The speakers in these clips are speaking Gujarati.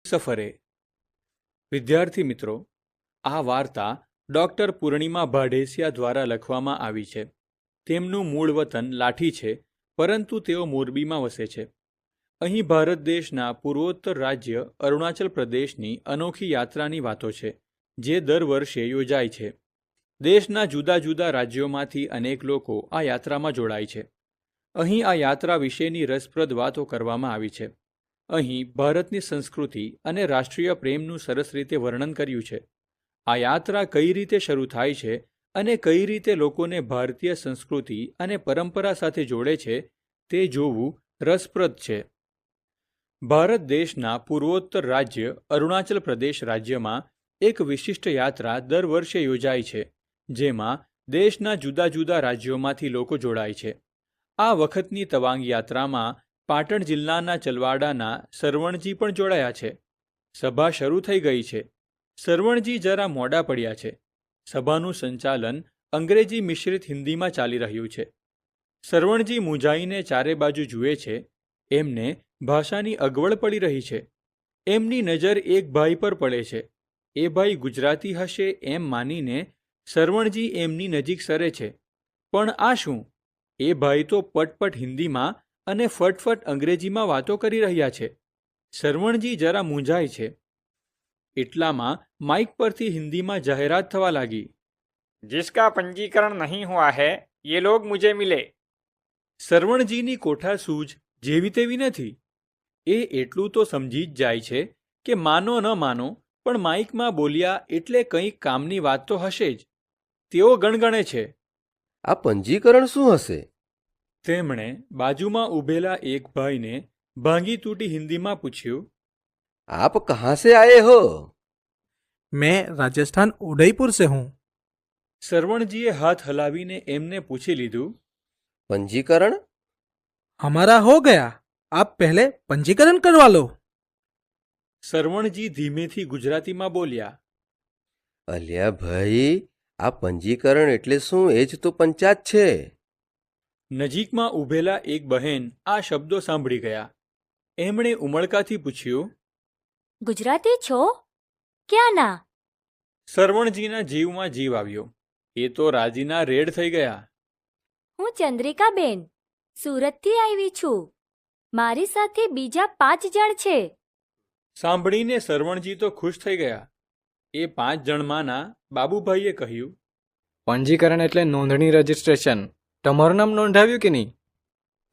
સફરે. વિદ્યાર્થી મિત્રો, આ વાર્તા ડૉક્ટર પૂર્ણિમા ભાડેસિયા દ્વારા લખવામાં આવી છે. તેમનું મૂળ વતન લાઠી છે, પરંતુ તેઓ મોરબીમાં વસે છે. અહીં ભારત દેશના પૂર્વોત્તર રાજ્ય અરુણાચલ પ્રદેશની અનોખી યાત્રાની વાતો છે, જે દર વર્ષે યોજાય છે. દેશના જુદા જુદા રાજ્યોમાંથી અનેક લોકો આ યાત્રામાં જોડાય છે. અહીં આ યાત્રા વિશેની રસપ્રદ વાતો કરવામાં આવી છે. અહીં ભારતની સંસ્કૃતિ અને રાષ્ટ્રીય પ્રેમનું સરસ રીતે વર્ણન કર્યું છે. આ યાત્રા કઈ રીતે શરૂ થાય છે અને કઈ રીતે લોકોને ભારતીય સંસ્કૃતિ અને પરંપરા સાથે જોડે છે તે જોવું રસપ્રદ છે. ભારત દેશના પૂર્વોત્તર રાજ્ય અરુણાચલ પ્રદેશ રાજ્યમાં એક વિશિષ્ટ યાત્રા દર વર્ષે યોજાય છે, જેમાં દેશના જુદા જુદા રાજ્યોમાંથી લોકો જોડાય છે. આ વખતની તવાંગ યાત્રામાં પાટણ જિલ્લાના ચલવાડાના સરવણજી પણ જોડાયા છે. સભા શરૂ થઈ ગઈ છે. સરવણજી જરા મોડા પડ્યા છે. સભાનું સંચાલન અંગ્રેજી મિશ્રિત હિન્દીમાં ચાલી રહ્યું છે. સરવણજી મૂંઝાઈને ચારે બાજુ જુએ છે. એમને ભાષાની અગવડ પડી રહી છે. એમની નજર એક ભાઈ પર પડે છે. એ ભાઈ ગુજરાતી હશે એમ માનીને સરવણજી એમની નજીક સરે છે. પણ આ શું? એ ભાઈ તો પટપટ હિન્દીમાં અને ફટફટ અંગ્રેજીમાં વાતો કરી રહ્યા છે. સરવણજી જરા મૂંઝાય છે. એટલામાં માઇક પરથી હિન્દીમાં જાહેરાત થવા લાગી. जिसका पंजीकरण नहीं हुआ है ये लोग मुझे मिले. સરવણજીની કોઠાસૂઝ જેવી તેવી નથી. એ એટલું તો સમજી જ જાય છે કે માનો ન માનો પણ માઇકમાં બોલ્યા એટલે કંઈક કામની વાત તો હશે જ. તેઓ ગણગણે છે. આ પંજીકરણ શું હશે? તેમણે બાજુમાં ઊભેલા એક ભાઈને ભાંગી તૂટી હિન્દીમાં પૂછ્યું. आप कहाँ से आए हो? मैं राजस्थान उदयपुर से हूँ. સરવણજીએ હાથ હલાવીને એમને પૂછી લીધું. पंजीकरण? हमारा हो गया, आप पहले पंजीकरण करवा लो. સરવણજી ધીમેથી ગુજરાતીમાં બોલ્યા. અલ્યા ભાઈ, આ પંજીકરણ એટલે શું? એ જ તો પંચાયત છે. નજીકમાં ઊભેલા એક બહેન આ શબ્દો સાંભળી ગયા. એમણે ઉમળકાથી પૂછ્યું. ગુજરાતી છો? ક્યાં ના? સરવણજીના જીવમાં જીવ આવ્યો. એ તો રાજીના રેડ થઈ ગયા. હું ચંદ્રિકાબેન સુરતથી આવી છું. મારી સાથે બીજા 5 જણ છે. સાંભળીને સરવણજી તો ખુશ થઈ ગયા. એ 5 જણમાંના બાબુભાઈએ કહ્યું. पंजीकरण એટલે નોંધણી રજિસ્ટ્રેશન. તમારું નામ નોંધાવ્યું કે નહીં?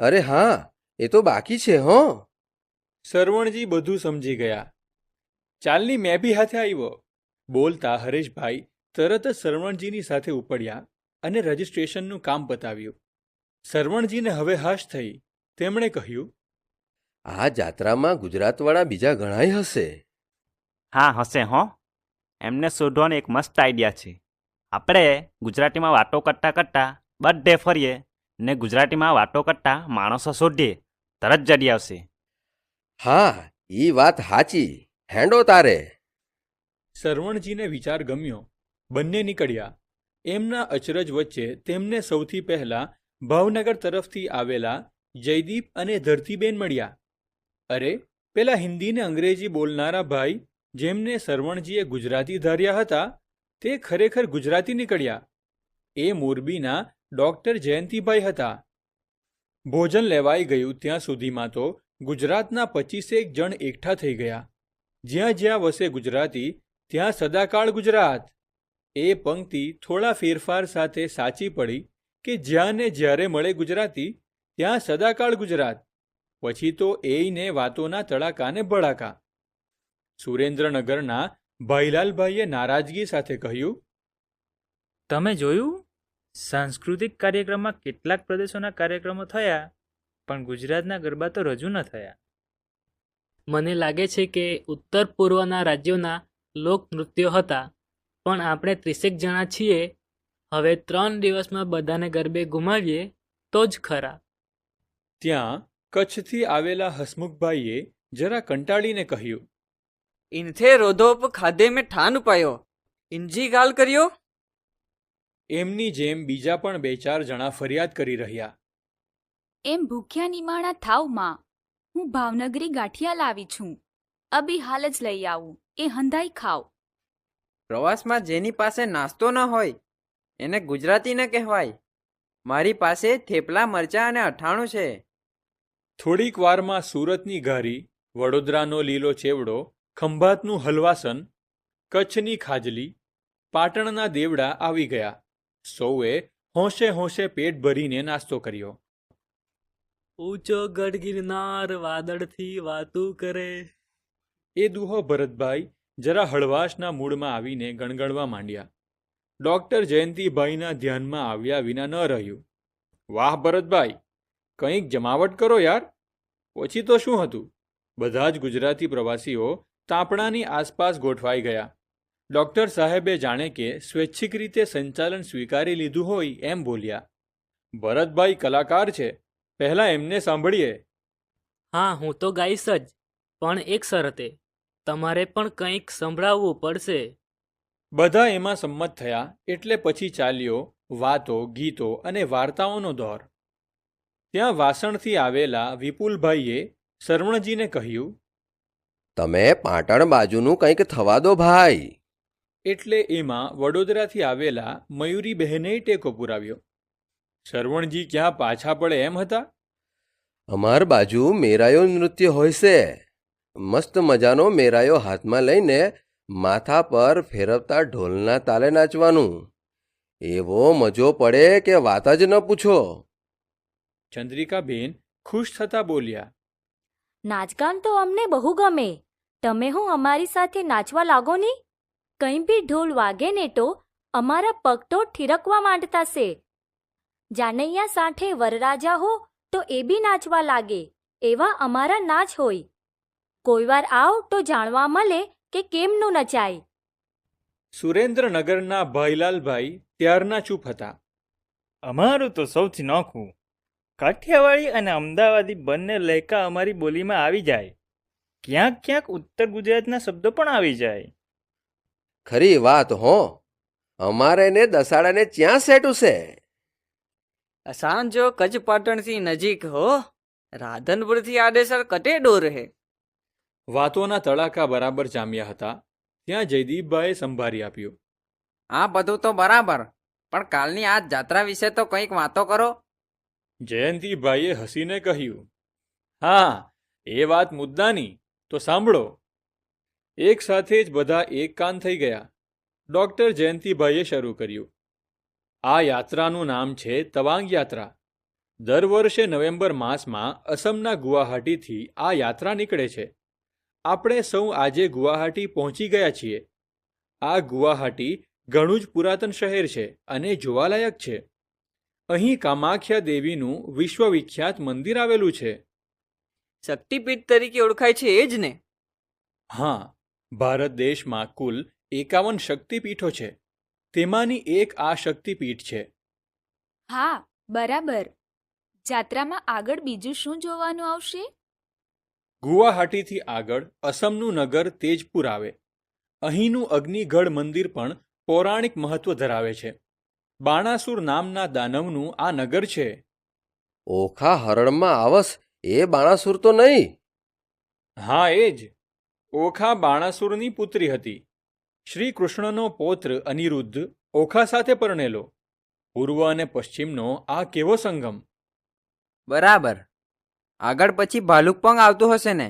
અરે હા, એ તો બાકી છે હો. સરવણજી બધું સમજી ગયા. ચાલની મેં બી હાથે આવ્યો. બોલતા હરેશભાઈ તરત જ સરવણજીની સાથે ઉપડ્યા અને રજિસ્ટ્રેશનનું કામ પતાવ્યું. સરવણજીને હવે હાશ થઈ. તેમણે કહ્યું. આ જાત્રામાં ગુજરાતવાળા બીજા ઘણાય હશે. હા હશે હો. એમને શોધવાનો એક મસ્ત આઈડિયા છે. આપણે ગુજરાતીમાં વાતો કરતાં કરતાં બધે ફરીએ ને ગુજરાતીમાં વાતો કરતાં માણસો શોધીએ, તરત જડી આવશે. હા, ઈ વાત હાચી. હેંડો તારે. સરવણજીને વિચાર ગમ્યો. બંને નીકળ્યા. એમના અચરજ વચ્ચે તેમને સૌથી પહેલા ભાવનગર તરફથી આવેલા જયદીપ અને ધરતીબેન મળ્યા. અરે, પેલા હિન્દી ને અંગ્રેજી બોલનારા ભાઈ જેમને સરવણજીએ ગુજરાતી ધાર્યા હતા તે ખરેખર ગુજરાતી નીકળ્યા. એ મોરબીના ડૉક્ટર જયંતિભાઈ હતા. ભોજન લેવાઈ ગયું ત્યાં સુધીમાં તો ગુજરાતના 25 જણ એકઠા થઈ ગયા. જ્યાં જ્યાં વસે ગુજરાતી ત્યાં સદાકાળ ગુજરાત. એ પંક્તિ થોડા ફેરફાર સાથે સાચી પડી કે જ્યાં ને જ્યારે મળે ગુજરાતી ત્યાં સદાકાળ ગુજરાત. પછી તો એયને વાતોના તડાકાને ભડાકા. સુરેન્દ્રનગરના ભાઈલાલભાઈએ નારાજગી સાથે કહ્યું. તમે જોયું? સાંસ્કૃતિક કાર્યક્રમમાં કેટલાક પ્રદેશોના કાર્યક્રમો થયા, પણ ગુજરાતના ગરબા તો રજૂ ન થયા. મને લાગે છે કે ઉત્તર પૂર્વના રાજ્યોના લોકનૃત્યો હતા, પણ આપણે 30 જણા છીએ. હવે 3 દિવસમાં બધાને ગરબે ગુમાવીએ તો જ ખરા. ત્યાં કચ્છથી આવેલા હસમુખભાઈએ જરા કંટાળીને કહ્યું. इनथे रोधोप खाधे में ठान पायो इंजी गाल करियो. એમની જેમ બીજા પણ 2-4 જણા ફરિયાદ કરી રહ્યા. એમ ભૂખ્યા નિમાણા થાવમાં હું ભાવનગરી ગાંઠિયા લાવી છું. અભી હાલ જ લઈ આવું. એ હંધાઈ ખાવ. પ્રવાસમાં જેની પાસે નાસ્તો ન હોય એને ગુજરાતી ન કહેવાય. મારી પાસે થેપલા મરચાં અને અઠાણું છે. થોડીક વારમાં સુરતની ઘારી, વડોદરાનો લીલો ચેવડો, ખંભાતનું હલવાસન, કચ્છની ખાજલી, પાટણના દેવડા આવી ગયા. સૌએ હોંશે હોંશે પેટ ભરીને નાસ્તો કર્યો. ઊંચો ગઢ ગિરનાર વાદળથી વાતું કરે. એ દુહો ભરતભાઈ જરા હળવાશના મૂડમાં આવીને ગણગણવા માંડ્યા. ડૉક્ટર જયંતિભાઈના ધ્યાનમાં આવ્યા વિના ન રહ્યું. વાહ ભરતભાઈ, કંઈક જમાવટ કરો યાર. પછી તો શું હતું, બધા જ ગુજરાતી પ્રવાસીઓ તાપણાની આસપાસ ગોઠવાઈ ગયા. ડૉક્ટર સાહેબે જાણે કે સ્વૈચ્છિક રીતે સંચાલન સ્વીકારી લીધું હોય એમ બોલ્યા. ભરતભાઈ કલાકાર છે, પહેલાં એમને સાંભળીએ. હા, હું તો ગાઈશ જ, પણ એક શરતે. તમારે પણ કંઈક સંભળાવવું પડશે. બધા એમાં સંમત થયા એટલે પછી ચાલ્યો વાતો, ગીતો અને વાર્તાઓનો દોર. ત્યાં વાસણથી આવેલા વિપુલભાઈએ શરવણજીને કહ્યું, તમે પાટણ બાજુનું કંઈક થવા દો ભાઈ. એટલે એમાં વડોદરાથી આવેલા મયુરીબહેને ટેકો પુરાવ્યો. શરવણજી ક્યાં પાછા પડે એમ હતા? અમાર બાજુ મેરાયો નૃત્ય હોય છે. મસ્ત મજાનો મેરાયો હાથમાં લઈને માથા પર ફેરવતા ઢોલના તાલે નાચવાનું. એવો મજો પડે કે વાત જ ન પૂછો. ચંદ્રિકાબેન ખુશ થતા બોલ્યા, નાચગાન તો અમને બહુ ગમે. તમે હું અમારી સાથે નાચવા લાગો ને. કંઈ બી ઢોલ વાગે ને તો અમારા પગ તો ઠીરકવા માંડતા છે. જાનૈયા સાંઠે વરરાજા હો તો એ બી નાચવા લાગે. એવા અમારા નાચ હોય. કોઈ વાર આવ તો જાણવા મળે કે કેમનું નચાય. સુરેન્દ્રનગરના ભાઈલાલભાઈ ત્યારના ચૂપ હતા. અમારું તો સૌથી નોખું. કાઠિયાવાડી અને અમદાવાદી બંને લહેકા અમારી બોલીમાં આવી જાય. ક્યાંક ક્યાંક ઉત્તર ગુજરાતના શબ્દો પણ આવી જાય. ખરી વાત હો. અમારે ને દસાડાને ચ્યાં સેટું છે. સાંજો કચ્છ પાટણથી નજીક હો. રાધનપુરથી આડેસર કટે ડોર હે. વાતોના તડાકા બરાબર જામ્યા હતા ત્યાં જયદીપભાઈએ સંભારી આપ્યું. આ બધું તો બરાબર, પણ કાલની આ જાત્રા વિશે તો કંઈક વાતો કરો. જયંતિભાઈએ હસીને કહ્યું, હા, એ વાત મુદ્દાની, તો સાંભળો. એક સાથે જ બધા એક કાન થઈ ગયા. ડૉક્ટર જયંતિભાઈએ શરૂ કર્યું. આ યાત્રાનું નામ છે તવાંગ યાત્રા. દર વર્ષે નવેમ્બર માસમાં અસમના ગુવાહાટીથી આ યાત્રા નીકળે છે. આપણે સૌ આજે ગુવાહાટી પહોંચી ગયા છીએ. આ ગુવાહાટી ઘણું જ પુરાતન શહેર છે અને જોવાલાયક છે. અહીં કામાખ્યા દેવીનું વિશ્વવિખ્યાત મંદિર આવેલું છે. શક્તિપીઠ તરીકે ઓળખાય છે એ જ ને? હા, ભારત દેશમાં કુલ 51 શક્તિપીઠો છે. તેમાંની એક આ શક્તિપીઠ છે. હા, બરાબર. જાત્રામાં આગળ બીજું શું જોવાનું આવશે? ગુવાહાટીથી આગળ અસમનું નગર તેજપુર આવે. અહીંનું અગ્નિગઢ મંદિર પણ પૌરાણિક મહત્વ ધરાવે છે. બાણાસુર નામના દાનવનું આ નગર છે. ઓખા હરણમાં આવસ એ બાણાસુર તો નહીં? હા, એ જ. ઓખા બાણાસુરની પુત્રી હતી. શ્રી કૃષ્ણનો પૌત્ર અનિરુદ્ધ ઓખા સાથે પરણેલો. પૂર્વ અને પશ્ચિમનો આ કેવો સંગમ! બરાબર. આગળ પછી ભાલુકપંગ આવતું હશે ને?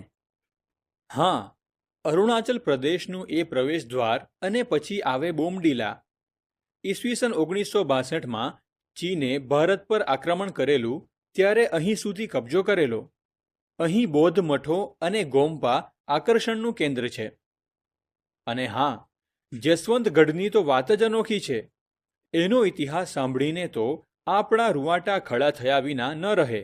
હા, અરુણાચલ પ્રદેશનું એ પ્રવેશ દ્વાર અને પછી આવે બોમડીલા. ઈસવીસન 1962માં ચીને ભારત પર આક્રમણ કરેલું ત્યારે અહીં સુધી કબજો કરેલો. અહીં બૌદ્ધ મઠો અને ગોમ્પા આકર્ષણનું કેન્દ્ર છે. અને હા, જસવંતગઢની તો વાત જ અનોખી છે. એનો ઇતિહાસ સાંભળીને તો આપણા રૂવાટા ખડા થયા વિના ન રહે.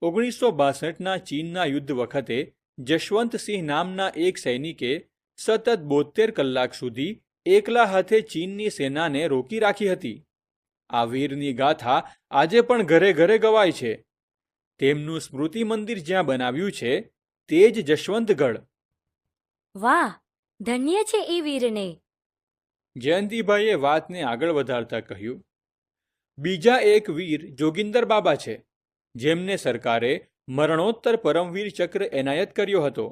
1962ના ચીનના યુદ્ધ વખતે જશવંતસિંહ નામના એક સૈનિકે સતત 72 કલાક સુધી એકલા હાથે ચીનની સેનાને રોકી રાખી હતી. આ વીરની ગાથા આજે પણ ઘરે ઘરે ગવાય છે. તેમનું સ્મૃતિ મંદિર જ્યાં બનાવ્યું છે તે જ જશવંતગઢ. વાહ, ધન્ય છે એ વીરને. જયંતિભાઈએ વાતને આગળ વધારતા કહ્યું, બીજા એક વીર જોગિંદર બાબા છે, જેમને સરકારે મરણોત્તર પરમવીર ચક્ર એનાયત કર્યો હતો.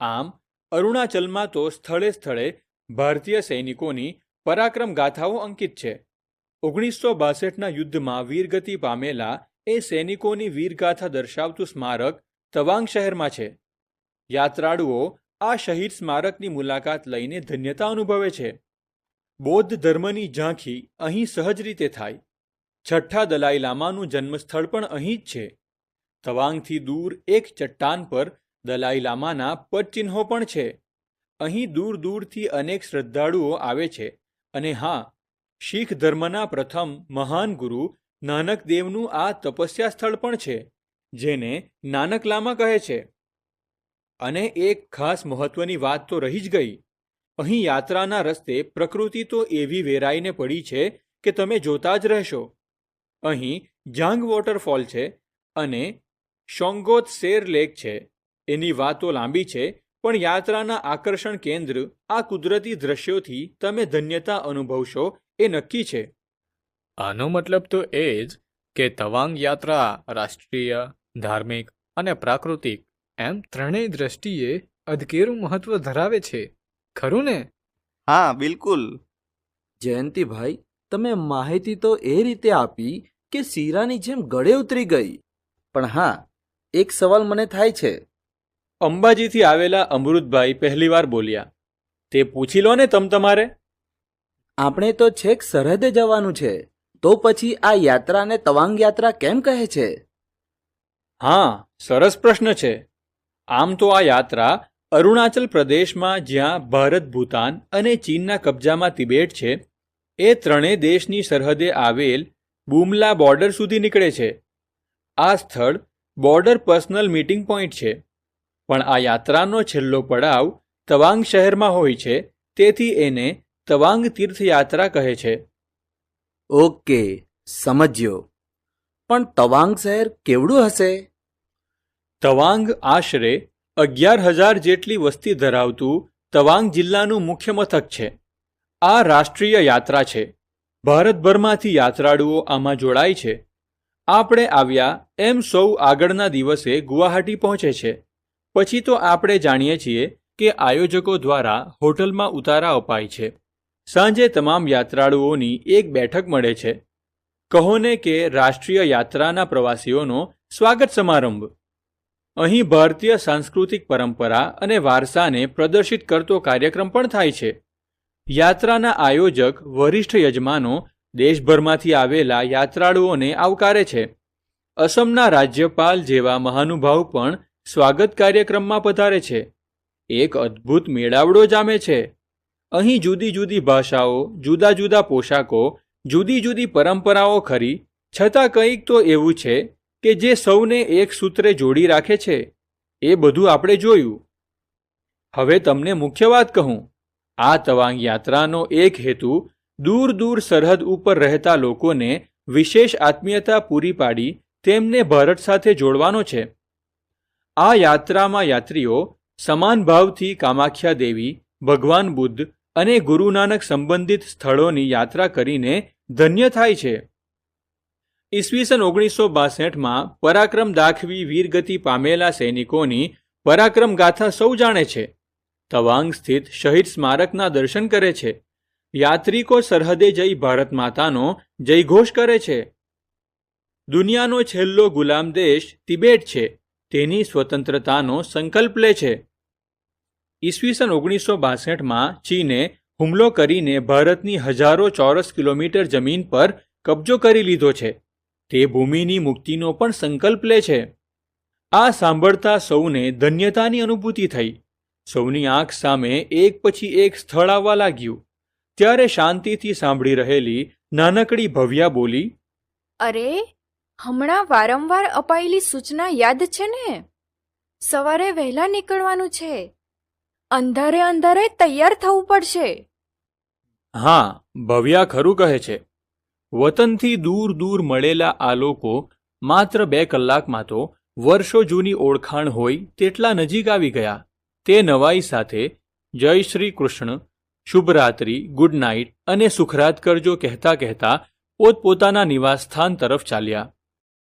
આમ અરુણાચલમાં તો સ્થળે સ્થળે ભારતીય સૈનિકોની પરાક્રમ ગાથાઓ અંકિત છે. 1962ના યુદ્ધમાં વીરગતિ પામેલા એ સૈનિકોની વીરગાથા દર્શાવતું સ્મારક તવાંગ શહેરમાં છે. યાત્રાળુઓ આ શહીદ સ્મારકની મુલાકાત લઈને ધન્યતા અનુભવે છે. બૌદ્ધ ધર્મની ઝાંખી અહીં સહજ રીતે થાય. 6ઠ્ઠા દલાઈ લામાનું જન્મસ્થળ પણ અહીં જ છે. તવાંગથી દૂર એક ચટ્ટાન પર દલાઈ લામાના પદચિહ્નો પણ છે. અહીં દૂર દૂરથી અનેક શ્રદ્ધાળુઓ આવે છે. અને હા, શીખ ધર્મના પ્રથમ મહાન ગુરુ નાનક દેવનું આ તપસ્યા સ્થળ પણ છે, જેને નાનક લામા કહે છે. અને એક ખાસ મહત્વની વાત તો રહી જ ગઈ. અહીં યાત્રાના રસ્તે પ્રકૃતિ તો એવી વેરાઈને પડી છે કે તમે જોતા જ રહેશો. અહીં જાંગ વોટરફોલ છે અને શોંગોત શેર લેક છે. એની વાતો લાંબી છે, પણ યાત્રાના આકર્ષણ કેન્દ્ર આ કુદરતી દ્રશ્યોથી તમે ધન્યતા અનુભવશો એ નક્કી છે. આનો મતલબ તો એ જ કે તવાંગ યાત્રા રાષ્ટ્રીય, ધાર્મિક અને પ્રાકૃતિક એમ ત્રણેય દ્રષ્ટિએ અદકેરું મહત્વ ધરાવે છે, ખરું ને? હા, બિલકુલ. જયંતિભાઈ, તમે માહિતી તો એ રીતે આપી કે શીરાની જેમ ગળે ઉતરી ગઈ. પણ હા, એક સવાલ મને થાય છે. અંબાજીથી આવેલા અમૃતભાઈ પહેલીવાર બોલ્યા. તે પૂછી લો ને તમારે. આપણે તો છેક સરહદે જવાનું છે, તો પછી આ યાત્રાને તવાંગ યાત્રા કેમ કહે છે? હા, સરસ પ્રશ્ન છે. આમ તો આ યાત્રા અરુણાચલ પ્રદેશમાં, જ્યાં ભારત, ભૂતાન અને ચીનના કબજામાં તિબેટ છે, એ ત્રણેય દેશની સરહદે આવેલ બુમલા બોર્ડર સુધી નીકળે છે. આ સ્થળ બોર્ડર પર્સનલ મીટિંગ પોઈન્ટ છે. પણ આ યાત્રાનો છેલ્લો પડાવ તવાંગ શહેરમાં હોય છે, તેથી એને તવાંગ તીર્થયાત્રા કહે છે. ઓકે, સમજ્યો. પણ તવાંગ શહેર કેવડું હશે? તવાંગ આશરે 11,000 જેટલી વસ્તી ધરાવતું તવાંગ જિલ્લાનું મુખ્ય મથક છે. આ રાષ્ટ્રીય યાત્રા છે. ભારતભરમાંથી યાત્રાળુઓ આમાં જોડાય છે. આપણે આવ્યા એમ સૌ આગળના દિવસે ગુવાહાટી પહોંચે છે. પછી તો આપણે જાણીએ છીએ કે આયોજકો દ્વારા હોટલમાં ઉતારા અપાય છે. સાંજે તમામ યાત્રાળુઓની એક બેઠક મળે છે. કહો ને કે રાષ્ટ્રીય યાત્રાના પ્રવાસીઓનો સ્વાગત સમારંભ. અહીં ભારતીય સાંસ્કૃતિક પરંપરા અને વારસાને પ્રદર્શિત કરતો કાર્યક્રમ પણ થાય છે. યાત્રાના આયોજક વરિષ્ઠ યજમાનો દેશભરમાંથી આવેલા યાત્રાળુઓને આવકારે છે. અસમના રાજ્યપાલ જેવા મહાનુભાવ પણ સ્વાગત કાર્યક્રમમાં પધારે છે. એક અદ્ભુત મેળાવડો જામે છે. અહીં જુદી જુદી ભાષાઓ, જુદા જુદા પોશાકો, જુદી જુદી પરંપરાઓ ખરી, છતાં કંઈક તો એવું છે કે જે સૌને એક સૂત્રે જોડી રાખે છે. એ બધું આપણે જોયું. હવે તમને મુખ્ય વાત કહું. આ તવાંગ યાત્રાનો એક હેતુ દૂર દૂર સરહદ ઉપર રહેતા લોકોને વિશેષ આત્મીયતા પૂરી પાડી તેમને ભારત સાથે જોડવાનો છે. આ યાત્રામાં યાત્રીઓ સમાન ભાવથી કામાખ્યા દેવી, ભગવાન બુદ્ધ અને ગુરુ નાનક સંબંધિત સ્થળોની યાત્રા કરીને ધન્ય થાય છે. ઈસવીસન 1962માં પરાક્રમ દાખવી વીરગતિ પામેલા સૈનિકોની પરાક્રમ ગાથા સૌ જાણે છે. તવાંગ સ્થિત શહીદ સ્મારકના દર્શન કરે છે. યાત્રિકો સરહદે જઈ ભારત માતાનો જયઘોષ કરે છે. દુનિયાનો છેલ્લો ગુલામ દેશ તિબેટ છે, તેની સ્વતંત્રતાનો સંકલ્પ લે છે. ઈસવીસન 1962માં ચીને હુમલો કરીને ભારતની હજારો ચોરસ કિલોમીટર જમીન પર કબજો કરી લીધો છે. તે ભૂમિની મુક્તિનો પણ સંકલ્પ લે છે. આ સાંભળતા સૌને ધન્યતાની અનુભૂતિ થઈ. સૌની આંખ સામે એક પછી એક સ્થળ આવવા લાગ્યું. ત્યારે શાંતિથી સાંભળી રહેલી નાનકડી ભવ્યા બોલી, અરે, હમણાં વારંવાર અપાયેલી સૂચના યાદ છે ને? સવારે વહેલા નીકળવાનું છે. અંધારે અંધારે તૈયાર થવું પડશે. હા, ભવ્યા ખરું કહે છે. વતનથી દૂર દૂર મળેલા આ લોકો માત્ર 2 કલાકમાં તો વર્ષો જૂની ઓળખાણ હોય તેટલા નજીક આવી ગયા. તે નવાઈ સાથે જય શ્રી કૃષ્ણ, શુભરાત્રિ, ગુડ નાઇટ અને સુખરાત કરજો કહેતા કહેતા પોતપોતાના નિવાસસ્થાન તરફ ચાલ્યા.